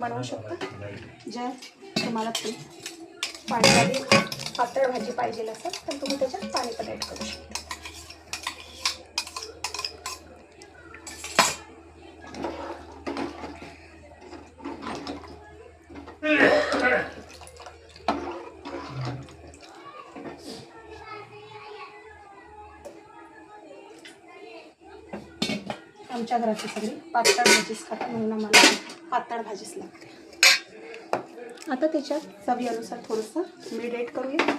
बनवू शकता. ज्या तुम्हाला पाणी पातळ भाजी पाहिजे असेल तर तुम्ही त्याच्यात पाणी पण ॲड करू शकता. आमच्या घराची सगळी पातळ भाजीच खातात म्हणून आम्हाला पातळ भाजीच लागते. आता त्याच्यात चवीनुसार थोडंसं मीठ ॲड करूया.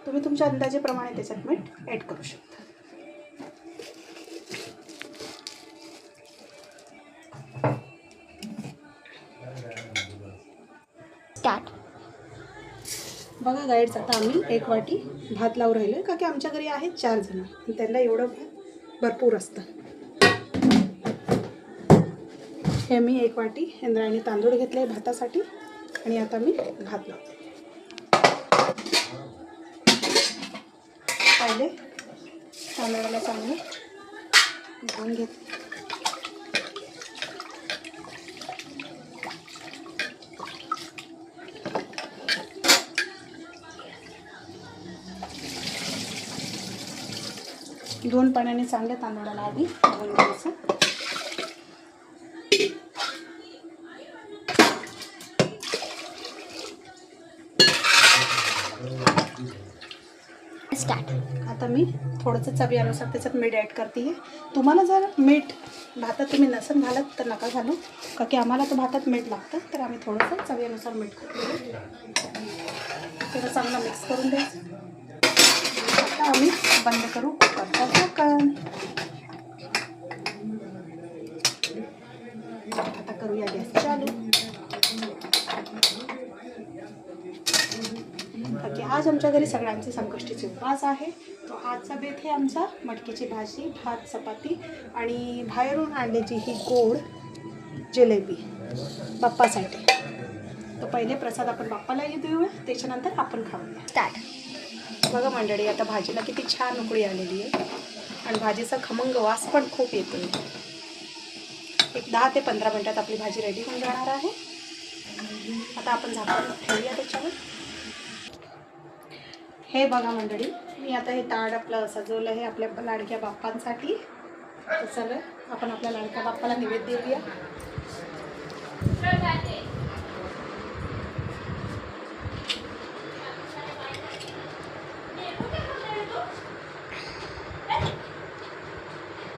तुम्ही तुमच्या अंदाजेप्रमाणे त्याच्यात मीठ ॲड करू शकता. स्टार्ट. बघा गाईड्स, आता आम्ही 1 वाटी भात लावून राहिलो का की आमच्या घरी आहेत 4 जण, त्यांना एवढं भात भरपूर असतं. हे मी 1 वाटी इंद्रायणी तांदूळ घेतले भातासाठी आणि आता मी भात लावते. पहिले तांदळाला चांगले धुवून घेते. दोन पाण्याने चांगल्या तांदळाला आधी धुवून घ्यायचं. स्टार्ट. आता मी थोडंसं चवीनुसार त्याच्यात मीठ ॲड करते. तुम्हाला जर मीठ भातात तुम्ही नसेल घालत तर नका घालू, का की आम्हाला तर भातात मीठ लागतं, तर आम्ही थोडंसं चवीनुसार मीठ करतो. थोडं चांगलं मिक्स करून द्यायचं. आता आम्ही बंद करू कुकरचं झाकण. आता करूया गॅस चालू. की आज आमच्या घरी सगळ्यांचे संकष्टीचे उपवास आहे. तो आजचा बेत आहे आमचा मटकीची भाजी, भात, चपाती आणि बाहेरून आणल्याची ही गोड जिलेबी बाप्पासाठी. तर पहिले प्रसाद आपण बाप्पालाही देऊया, त्याच्यानंतर आपण खाऊया. स्टार्ट. बघा मंडळी, आता भाजीला किती छान उकळी आलेली आहे आणि भाजीचा खमंग वास पण खूप येतो. एक 10 ते 15 मिनटात आपली भाजी रेडी होऊन जाणार आहे. आता आपण झाकण ठेवूया त्याच्यावर. हे बघा मंडळी, मी आता हे ताट आपलं सजवलं आहे आपल्या लाडक्या बाप्पांसाठी. तर चला आपण आपल्या लाडक्या बाप्पाला नैवेद्य देऊया.